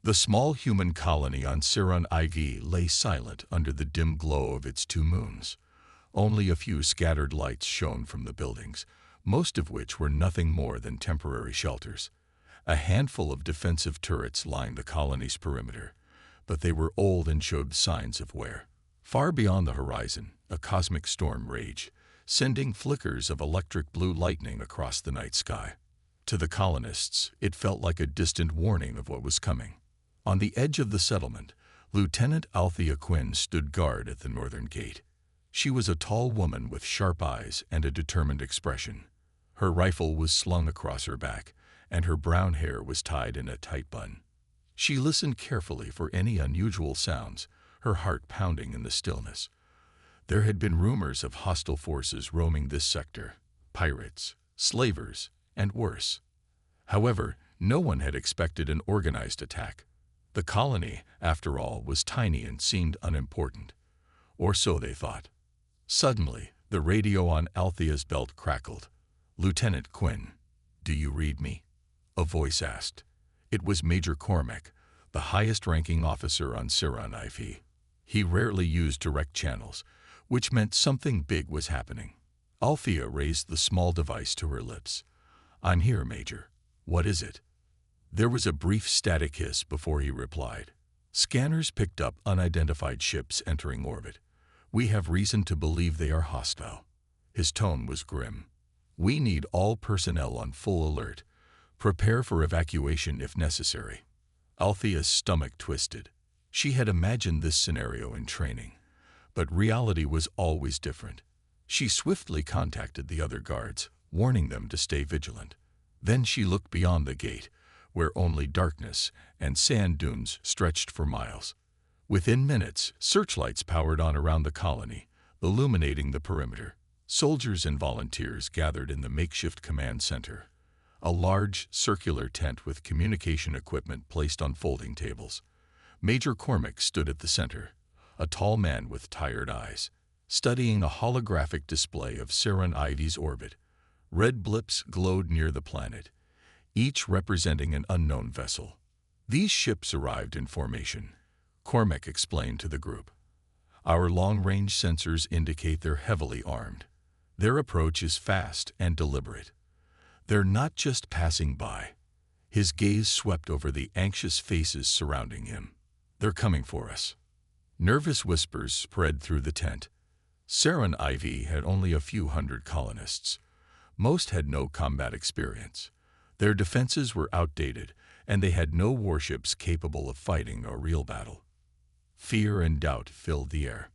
The small human colony on Ceron IV lay silent under the dim glow of its two moons. Only a few scattered lights shone from the buildings, most of which were nothing more than temporary shelters. A handful of defensive turrets lined the colony's perimeter, but they were old and showed signs of wear. Far beyond the horizon, a cosmic storm raged, sending flickers of electric blue lightning across the night sky. To the colonists, it felt like a distant warning of what was coming. On the edge of the settlement, Lieutenant Althea Quinn stood guard at the northern gate. She was a tall woman with sharp eyes and a determined expression. Her rifle was slung across her back, and her brown hair was tied in a tight bun. She listened carefully for any unusual sounds, her heart pounding in the stillness. There had been rumors of hostile forces roaming this sector, pirates, slavers, and worse. However, no one had expected an organized attack. The colony, after all, was tiny and seemed unimportant. Or so they thought. Suddenly, the radio on Althea's belt crackled. "Lieutenant Quinn, do you read me?" a voice asked. It was Major Cormac, the highest-ranking officer on Ceron IV. He rarely used direct channels, which meant something big was happening. Althea raised the small device to her lips. "I'm here, Major. What is it?" There was a brief static hiss before he replied. "Scanners picked up unidentified ships entering orbit. We have reason to believe they are hostile." His tone was grim. "We need all personnel on full alert. Prepare for evacuation if necessary." Althea's stomach twisted. She had imagined this scenario in training, but reality was always different. She swiftly contacted the other guards, warning them to stay vigilant. Then she looked beyond the gate, where only darkness and sand dunes stretched for miles. Within minutes, searchlights powered on around the colony, illuminating the perimeter. Soldiers and volunteers gathered in the makeshift command center, a large, circular tent with communication equipment placed on folding tables. Major Cormac stood at the center, a tall man with tired eyes, studying a holographic display of Ceron IV's orbit. Red blips glowed near the planet, each representing an unknown vessel. "These ships arrived in formation," Cormac explained to the group. "Our long-range sensors indicate they're heavily armed. Their approach is fast and deliberate. They're not just passing by." His gaze swept over the anxious faces surrounding him. "They're coming for us." Nervous whispers spread through the tent. Ceron IV had only a few hundred colonists. Most had no combat experience. Their defenses were outdated, and they had no warships capable of fighting a real battle. Fear and doubt filled the air.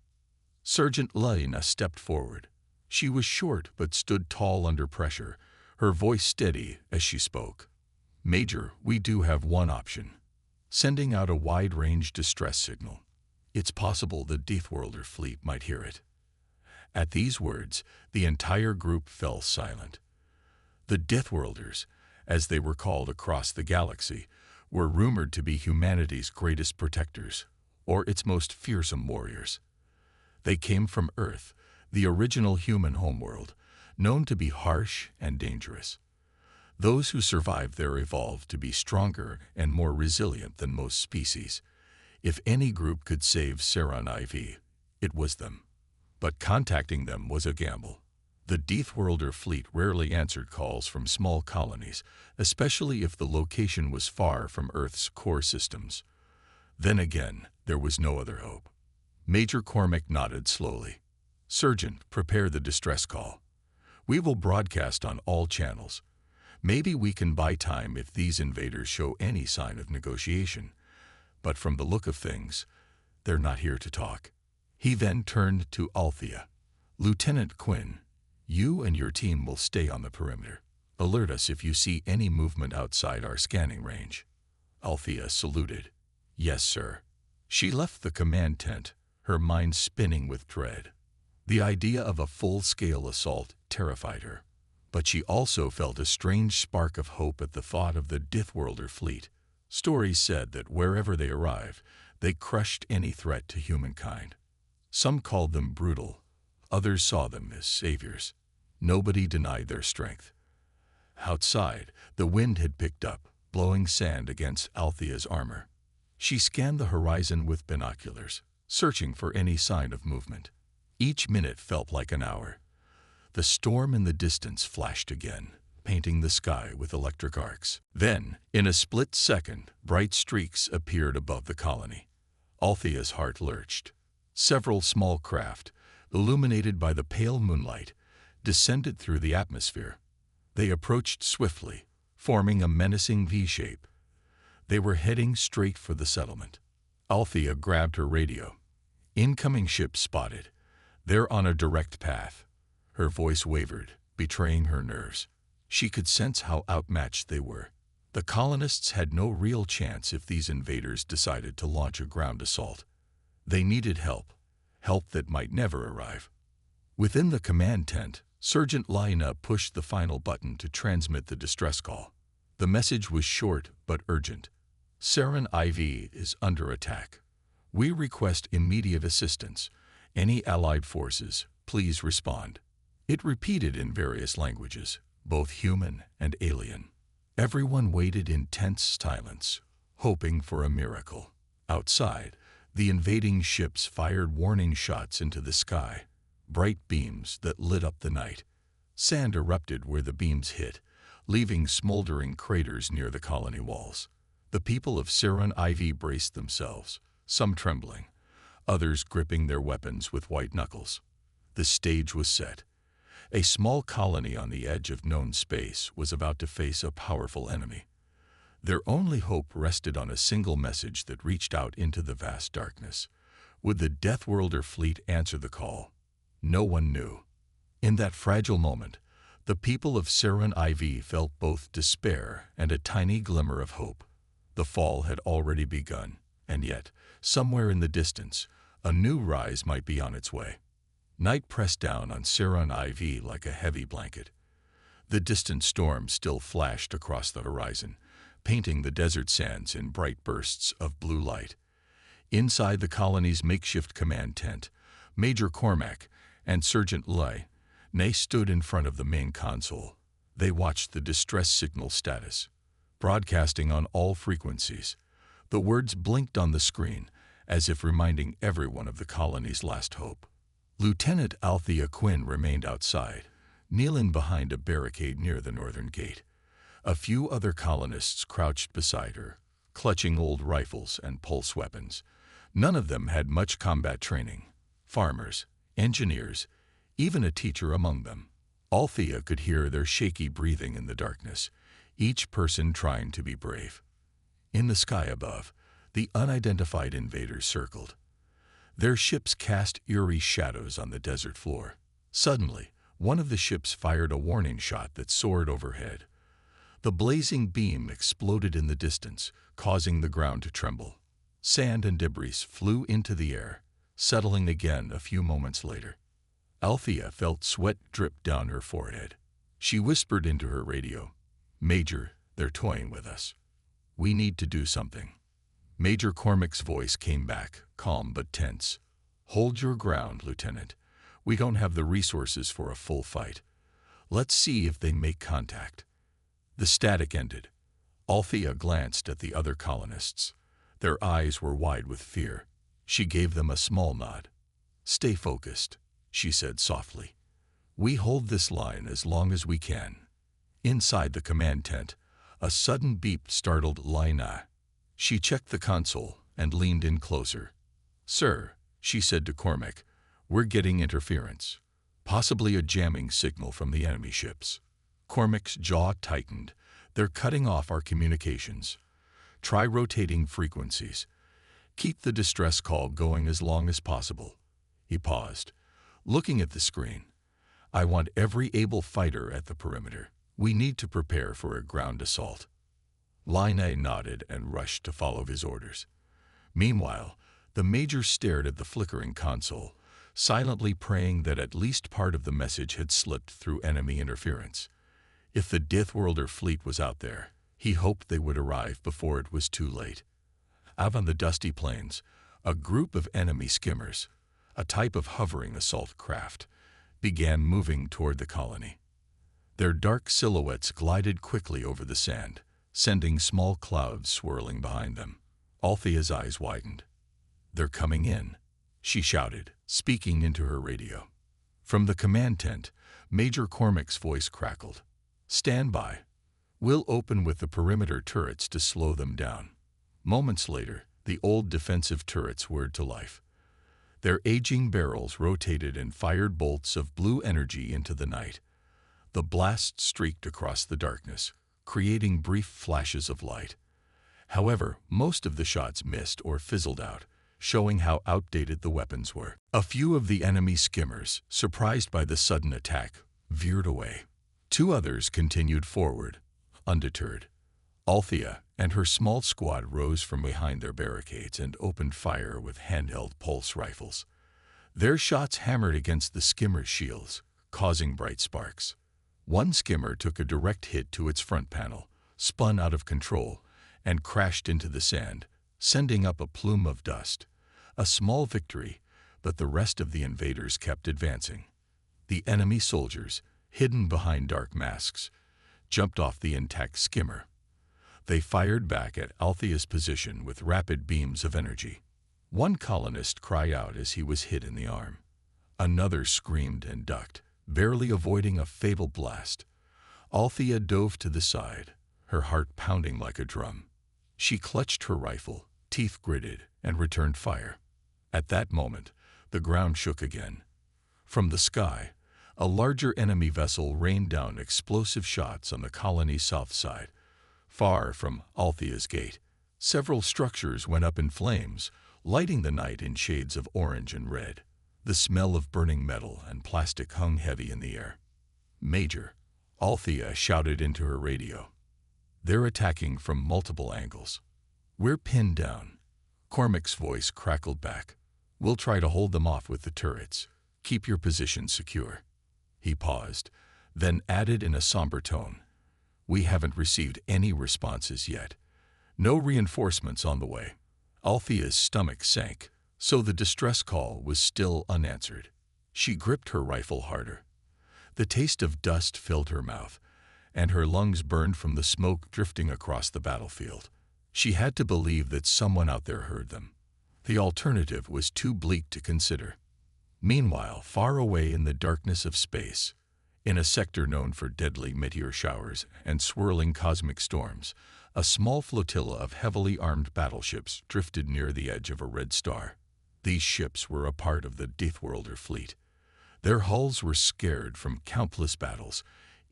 Sergeant Lena stepped forward. She was short but stood tall under pressure, her voice steady as she spoke. "Major, we do have one option. Sending out a wide-range distress signal. It's possible the Deathworlders Fleet might hear it." At these words, the entire group fell silent. The Deathworlders, as they were called across the galaxy, were rumored to be humanity's greatest protectors, or its most fearsome warriors. They came from Earth, the original human homeworld, known to be harsh and dangerous. Those who survived there evolved to be stronger and more resilient than most species. If any group could save Ceron IV, it was them. But contacting them was a gamble. The Deathworlders Fleet rarely answered calls from small colonies, especially if the location was far from Earth's core systems. Then again, there was no other hope. Major Cormac nodded slowly. "Sergeant, prepare the distress call. We will broadcast on all channels. Maybe we can buy time if these invaders show any sign of negotiation. But from the look of things, they're not here to talk." He then turned to Althea. "Lieutenant Quinn, you and your team will stay on the perimeter. Alert us if you see any movement outside our scanning range." Althea saluted. "Yes, sir." She left the command tent, her mind spinning with dread. The idea of a full-scale assault terrified her, but she also felt a strange spark of hope at the thought of the Deathworlders Fleet. Stories said that wherever they arrived, they crushed any threat to humankind. Some called them brutal, others saw them as saviors. Nobody denied their strength. Outside, the wind had picked up, blowing sand against Althea's armor. She scanned the horizon with binoculars, searching for any sign of movement. Each minute felt like an hour. The storm in the distance flashed again, painting the sky with electric arcs. Then, in a split second, bright streaks appeared above the colony. Althea's heart lurched. Several small craft, illuminated by the pale moonlight, descended through the atmosphere. They approached swiftly, forming a menacing V-shape. They were heading straight for the settlement. Althea grabbed her radio. Incoming ship spotted. They're on a direct path. Her voice wavered, betraying her nerves. She could sense how outmatched they were. The colonists had no real chance if these invaders decided to launch a ground assault. They needed help that might never arrive. Within the command tent, Sergeant Lina pushed the final button to transmit the distress call. The message was short but urgent. Ceron IV is under attack. We request immediate assistance. Any allied forces, please respond. It repeated in various languages, both human and alien. Everyone waited in tense silence, hoping for a miracle. Outside, the invading ships fired warning shots into the sky, bright beams that lit up the night. Sand erupted where the beams hit, leaving smoldering craters near the colony walls. The people of Ceron IV braced themselves, some trembling, others gripping their weapons with white knuckles. The stage was set. A small colony on the edge of known space was about to face a powerful enemy. Their only hope rested on a single message that reached out into the vast darkness. Would the Deathworlders Fleet answer the call? No one knew. In that fragile moment, the people of Ceron IV felt both despair and a tiny glimmer of hope. The fall had already begun, and yet, somewhere in the distance, a new rise might be on its way. Night pressed down on Ceron IV like a heavy blanket. The distant storm still flashed across the horizon, painting the desert sands in bright bursts of blue light. Inside the colony's makeshift command tent, Major Cormac and Sergeant Lina stood in front of the main console. They watched the distress signal status, broadcasting on all frequencies. The words blinked on the screen, as if reminding everyone of the colony's last hope. Lieutenant Althea Quinn remained outside, kneeling behind a barricade near the northern gate. A few other colonists crouched beside her, clutching old rifles and pulse weapons. None of them had much combat training. Farmers, engineers, even a teacher among them. Althea could hear their shaky breathing in the darkness, each person trying to be brave. In the sky above, the unidentified invaders circled. Their ships cast eerie shadows on the desert floor. Suddenly, one of the ships fired a warning shot that soared overhead. The blazing beam exploded in the distance, causing the ground to tremble. Sand and debris flew into the air, settling again a few moments later. Althea felt sweat drip down her forehead. She whispered into her radio, "Major, they're toying with us. We need to do something." Major Cormac's voice came back, calm but tense. "Hold your ground, Lieutenant. We don't have the resources for a full fight. Let's see if they make contact." The static ended. Althea glanced at the other colonists. Their eyes were wide with fear. She gave them a small nod. "Stay focused," she said softly. "We hold this line as long as we can." Inside the command tent, a sudden beep startled Lina. She checked the console and leaned in closer. "Sir," she said to Cormac, "we're getting interference. Possibly a jamming signal from the enemy ships." Cormac's jaw tightened. "They're cutting off our communications. Try rotating frequencies. Keep the distress call going as long as possible." He paused, looking at the screen. "I want every able fighter at the perimeter. We need to prepare for a ground assault." Lina nodded and rushed to follow his orders. Meanwhile, the Major stared at the flickering console, silently praying that at least part of the message had slipped through enemy interference. If the Deathworlders Fleet was out there, he hoped they would arrive before it was too late. Out on the dusty plains, a group of enemy skimmers, a type of hovering assault craft, began moving toward the colony. Their dark silhouettes glided quickly over the sand, sending small clouds swirling behind them. Althea's eyes widened. "They're coming in," she shouted, speaking into her radio. From the command tent, Major Cormac's voice crackled. "Stand by. We'll open with the perimeter turrets to slow them down." Moments later, the old defensive turrets whirred to life. Their aging barrels rotated and fired bolts of blue energy into the night. The blast streaked across the darkness, creating brief flashes of light. However, most of the shots missed or fizzled out, showing how outdated the weapons were. A few of the enemy skimmers, surprised by the sudden attack, veered away. Two others continued forward, undeterred. Althea and her small squad rose from behind their barricades and opened fire with handheld pulse rifles. Their shots hammered against the skimmer's shields, causing bright sparks. One skimmer took a direct hit to its front panel, spun out of control, and crashed into the sand, sending up a plume of dust. A small victory, but the rest of the invaders kept advancing. The enemy soldiers, hidden behind dark masks, jumped off the intact skimmer. They fired back at Althea's position with rapid beams of energy. One colonist cried out as he was hit in the arm. Another screamed and ducked, barely avoiding a fatal blast. Althea dove to the side, her heart pounding like a drum. She clutched her rifle, teeth gritted, and returned fire. At that moment, the ground shook again. From the sky, a larger enemy vessel rained down explosive shots on the colony's south side. Far from Althea's gate, several structures went up in flames, lighting the night in shades of orange and red. The smell of burning metal and plastic hung heavy in the air. "Major," Althea shouted into her radio. "They're attacking from multiple angles. We're pinned down." Cormac's voice crackled back. "We'll try to hold them off with the turrets. Keep your position secure." He paused, then added in a somber tone, "We haven't received any responses yet. No reinforcements on the way." Althea's stomach sank, so the distress call was still unanswered. She gripped her rifle harder. The taste of dust filled her mouth, and her lungs burned from the smoke drifting across the battlefield. She had to believe that someone out there heard them. The alternative was too bleak to consider. Meanwhile, far away in the darkness of space, in a sector known for deadly meteor showers and swirling cosmic storms, a small flotilla of heavily armed battleships drifted near the edge of a red star. These ships were a part of the Deathworlders Fleet. Their hulls were scarred from countless battles,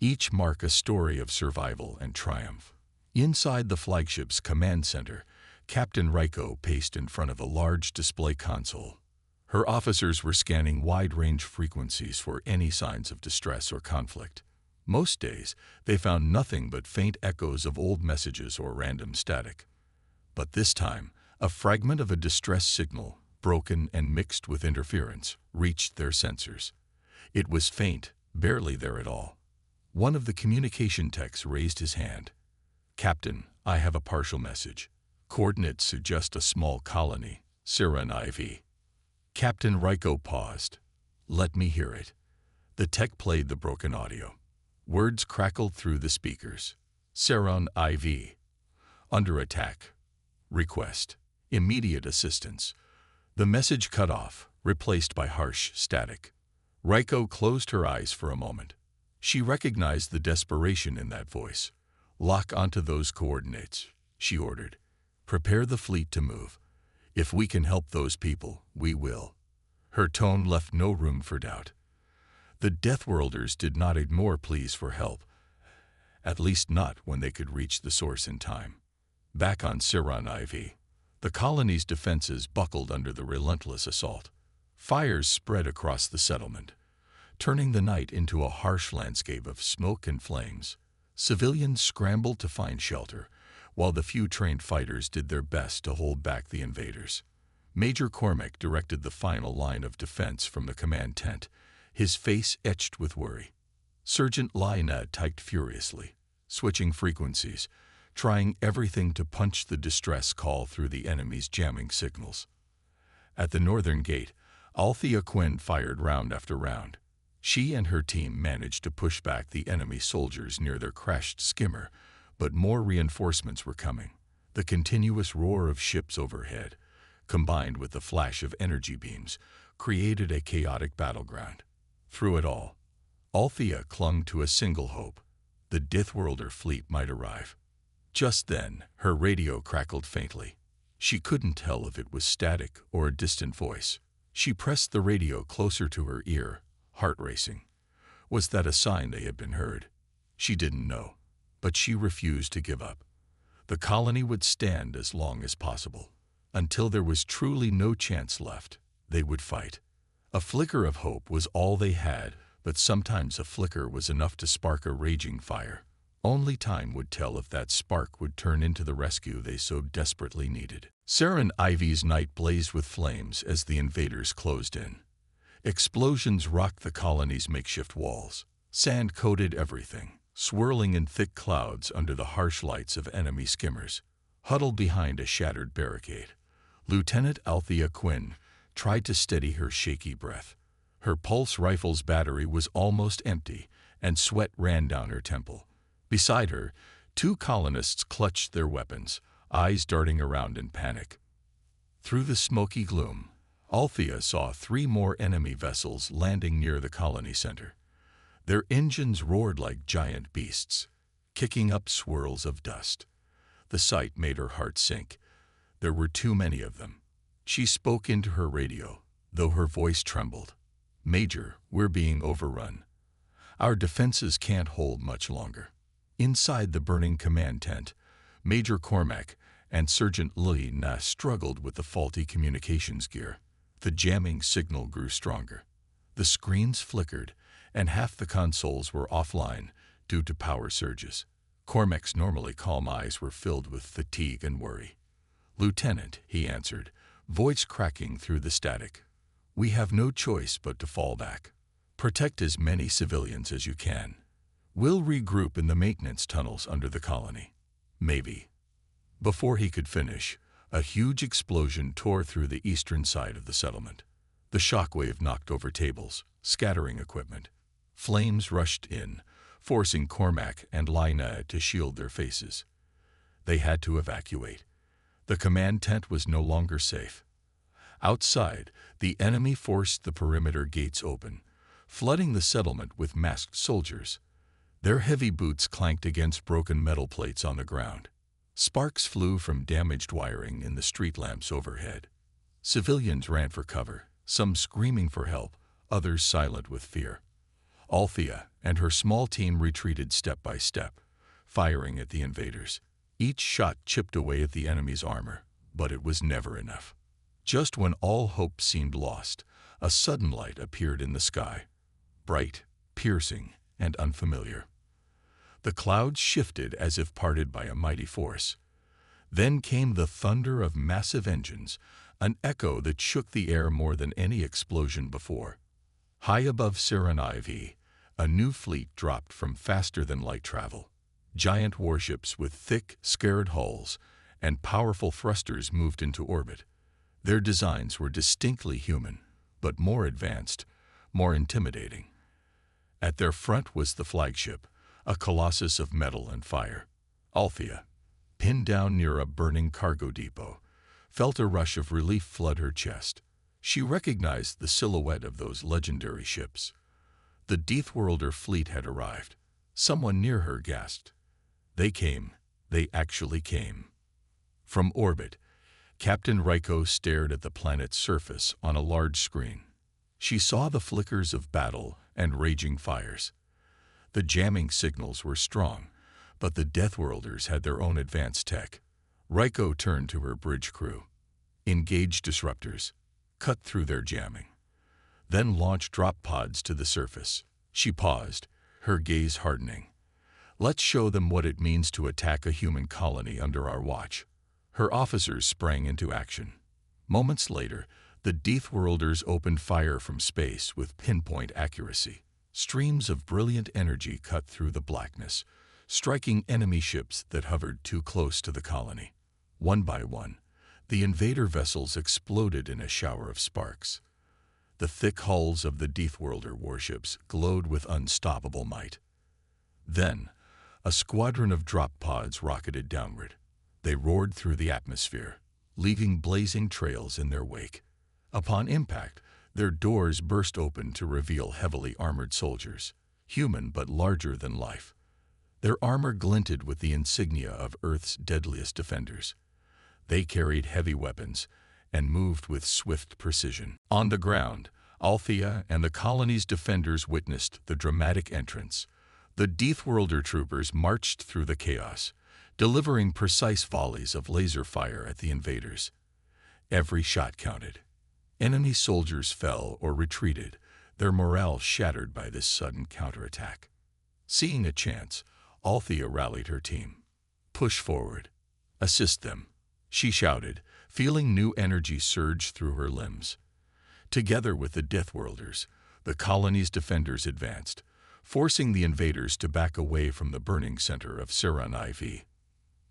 each mark a story of survival and triumph. Inside the flagship's command center, Captain Ryko paced in front of a large display console. Her officers were scanning wide-range frequencies for any signs of distress or conflict. Most days, they found nothing but faint echoes of old messages or random static. But this time, a fragment of a distress signal, broken and mixed with interference, reached their sensors. It was faint, barely there at all. One of the communication techs raised his hand. "Captain, I have a partial message. Coordinates suggest a small colony, Ceron IV." Captain Ryko paused. "Let me hear it." The tech played the broken audio. Words crackled through the speakers. "Ceron IV. Under attack. Request immediate assistance." The message cut off, replaced by harsh static. Ryko closed her eyes for a moment. She recognized the desperation in that voice. "Lock onto those coordinates," she ordered. "Prepare the fleet to move. If we can help those people, we will." Her tone left no room for doubt. The Deathworlders did not ignore pleas for help, at least not when they could reach the source in time. Back on Ceron IV, the colony's defenses buckled under the relentless assault. Fires spread across the settlement, turning the night into a harsh landscape of smoke and flames. Civilians scrambled to find shelter, while the few trained fighters did their best to hold back the invaders. Major Cormac directed the final line of defense from the command tent, his face etched with worry. Sergeant Lina typed furiously, switching frequencies, trying everything to punch the distress call through the enemy's jamming signals. At the northern gate, Althea Quinn fired round after round. She and her team managed to push back the enemy soldiers near their crashed skimmer, but more reinforcements were coming. The continuous roar of ships overhead, combined with the flash of energy beams, created a chaotic battleground. Through it all, Althea clung to a single hope: the Deathworlders fleet might arrive. Just then, her radio crackled faintly. She couldn't tell if it was static or a distant voice. She pressed the radio closer to her ear, heart racing. Was that a sign they had been heard? She didn't know, but she refused to give up. The colony would stand as long as possible. Until there was truly no chance left, they would fight. A flicker of hope was all they had, but sometimes a flicker was enough to spark a raging fire. Only time would tell if that spark would turn into the rescue they so desperately needed. Ceron IV's night blazed with flames as the invaders closed in. Explosions rocked the colony's makeshift walls. Sand coated everything, swirling in thick clouds under the harsh lights of enemy skimmers. Huddled behind a shattered barricade, Lieutenant Althea Quinn tried to steady her shaky breath. Her pulse rifle's battery was almost empty, and sweat ran down her temple. Beside her, two colonists clutched their weapons, eyes darting around in panic. Through the smoky gloom, Althea saw 3 more enemy vessels landing near the colony center. Their engines roared like giant beasts, kicking up swirls of dust. The sight made her heart sink. There were too many of them. She spoke into her radio, though her voice trembled. "Major, we're being overrun. Our defenses can't hold much longer." Inside the burning command tent, Major Cormac and Sergeant Althea struggled with the faulty communications gear. The jamming signal grew stronger. The screens flickered, and half the consoles were offline due to power surges. Cormac's normally calm eyes were filled with fatigue and worry. "Lieutenant," he answered, voice cracking through the static, "we have no choice but to fall back. Protect as many civilians as you can. We'll regroup in the maintenance tunnels under the colony." "Maybe." Before he could finish, a huge explosion tore through the eastern side of the settlement. The shockwave knocked over tables, scattering equipment. Flames rushed in, forcing Cormac and Althea to shield their faces. They had to evacuate. The command tent was no longer safe. Outside, the enemy forced the perimeter gates open, flooding the settlement with masked soldiers. Their heavy boots clanked against broken metal plates on the ground. Sparks flew from damaged wiring in the street lamps overhead. Civilians ran for cover, some screaming for help, others silent with fear. Althea and her small team retreated step by step, firing at the invaders. Each shot chipped away at the enemy's armor, but it was never enough. Just when all hope seemed lost, a sudden light appeared in the sky, bright, piercing, and unfamiliar. The clouds shifted as if parted by a mighty force. Then came the thunder of massive engines, an echo that shook the air more than any explosion before. High above Ceron IV, a new fleet dropped from faster-than-light travel. Giant warships with thick, scarred hulls and powerful thrusters moved into orbit. Their designs were distinctly human, but more advanced, more intimidating. At their front was the flagship, a colossus of metal and fire. Althea, pinned down near a burning cargo depot, felt a rush of relief flood her chest. She recognized the silhouette of those legendary ships. The Deathworlders Fleet had arrived. Someone near her gasped. They came. They actually came. From orbit, Captain Ryko stared at the planet's surface on a large screen. She saw the flickers of battle and raging fires. The jamming signals were strong, but the Deathworlders had their own advanced tech. Ryko turned to her bridge crew. "Engage disruptors. Cut through their jamming. Then launch drop pods to the surface." She paused, her gaze hardening. "Let's show them what it means to attack a human colony under our watch." Her officers sprang into action. Moments later, the Deathworlders opened fire from space with pinpoint accuracy. Streams of brilliant energy cut through the blackness, striking enemy ships that hovered too close to the colony. One by one, the invader vessels exploded in a shower of sparks. The thick hulls of the Deathworlder warships glowed with unstoppable might. Then, a squadron of drop pods rocketed downward. They roared through the atmosphere, leaving blazing trails in their wake. Upon impact, their doors burst open to reveal heavily armored soldiers, human but larger than life. Their armor glinted with the insignia of Earth's deadliest defenders. They carried heavy weapons and moved with swift precision. On the ground, Althea and the colony's defenders witnessed the dramatic entrance. The Deathworlder troopers marched through the chaos, delivering precise volleys of laser fire at the invaders. Every shot counted. Enemy soldiers fell or retreated, their morale shattered by this sudden counterattack. Seeing a chance, Althea rallied her team. "Push forward. Assist them," she shouted, feeling new energy surge through her limbs. Together with the Deathworlders, the colony's defenders advanced, forcing the invaders to back away from the burning center of Ceron IV.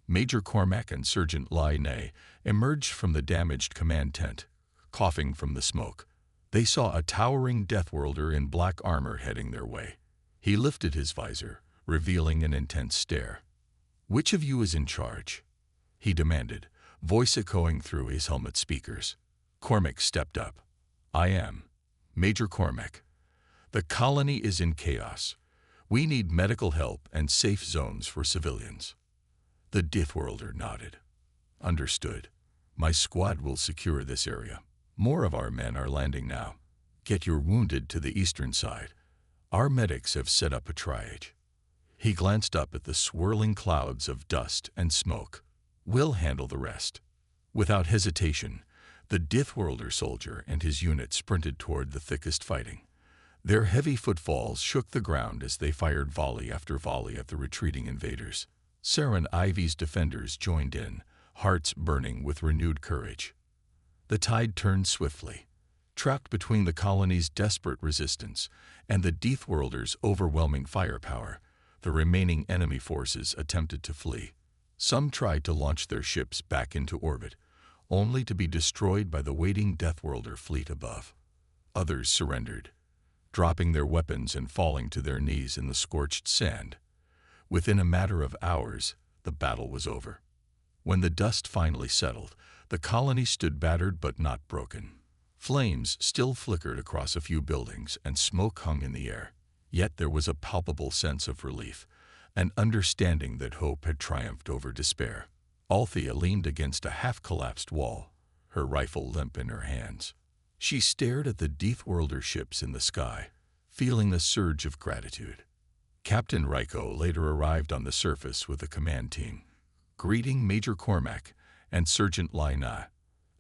Major Cormac and Sergeant Althea emerged from the damaged command tent, coughing from the smoke. They saw a towering Deathworlder in black armor heading their way. He lifted his visor, revealing an intense stare. "Which of you is in charge?" he demanded, voice echoing through his helmet speakers. Cormac stepped up. "I am, Major Cormac. The colony is in chaos. We need medical help and safe zones for civilians." The Deathworlder nodded. "Understood. My squad will secure this area. More of our men are landing now. Get your wounded to the eastern side. Our medics have set up a triage." He glanced up at the swirling clouds of dust and smoke. "We'll handle the rest." Without hesitation, the Deathworlder soldier and his unit sprinted toward the thickest fighting. Their heavy footfalls shook the ground as they fired volley after volley at the retreating invaders. Ceron IV's defenders joined in, hearts burning with renewed courage. The tide turned swiftly. Trapped between the colony's desperate resistance and the Deathworlders' overwhelming firepower, the remaining enemy forces attempted to flee. Some tried to launch their ships back into orbit, only to be destroyed by the waiting Deathworlder fleet above. Others surrendered, dropping their weapons and falling to their knees in the scorched sand. Within a matter of hours, the battle was over. When the dust finally settled, the colony stood battered but not broken. Flames still flickered across a few buildings and smoke hung in the air. Yet there was a palpable sense of relief, an understanding that hope had triumphed over despair. Althea leaned against a half-collapsed wall, her rifle limp in her hands. She stared at the Deathworlder ships in the sky, feeling a surge of gratitude. Captain Ryko later arrived on the surface with the command team, greeting Major Cormac and Sergeant Althea.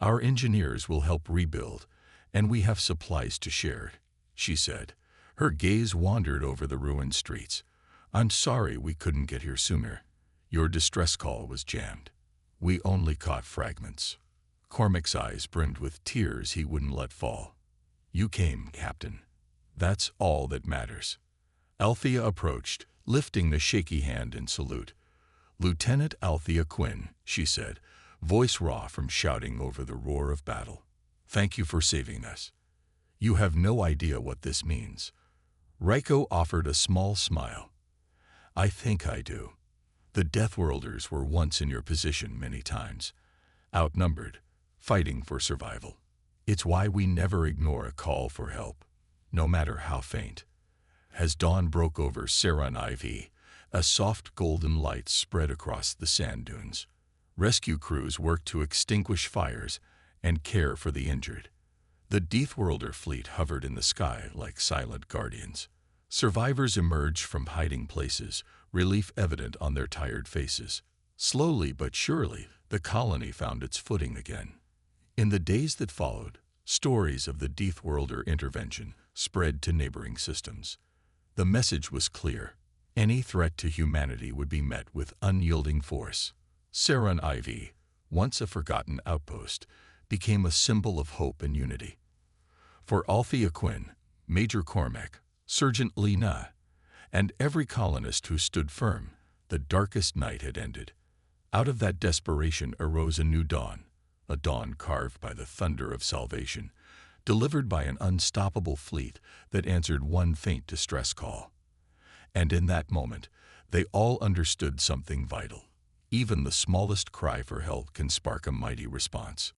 "Our engineers will help rebuild, and we have supplies to share," she said. Her gaze wandered over the ruined streets. "I'm sorry we couldn't get here sooner. Your distress call was jammed. We only caught fragments." Cormac's eyes brimmed with tears he wouldn't let fall. "You came, Captain. That's all that matters." Althea approached, lifting the shaky hand in salute. "Lieutenant Althea Quinn," she said, voice raw from shouting over the roar of battle. "Thank you for saving us. You have no idea what this means." Ryko offered a small smile. "I think I do. The Deathworlders were once in your position many times, outnumbered, fighting for survival. It's why we never ignore a call for help, no matter how faint." As dawn broke over Ceron IV, a soft golden light spread across the sand dunes. Rescue crews worked to extinguish fires and care for the injured. The Deathworlder fleet hovered in the sky like silent guardians. Survivors emerged from hiding places, relief evident on their tired faces. Slowly but surely, the colony found its footing again. In the days that followed, stories of the Deathworlder intervention spread to neighboring systems. The message was clear. Any threat to humanity would be met with unyielding force. Ceron IV, once a forgotten outpost, became a symbol of hope and unity. For Althea Quinn, Major Cormac, Sergeant Althea, and every colonist who stood firm, the darkest night had ended. Out of that desperation arose a new dawn, a dawn carved by the thunder of salvation, delivered by an unstoppable fleet that answered one faint distress call. And in that moment, they all understood something vital. Even the smallest cry for help can spark a mighty response.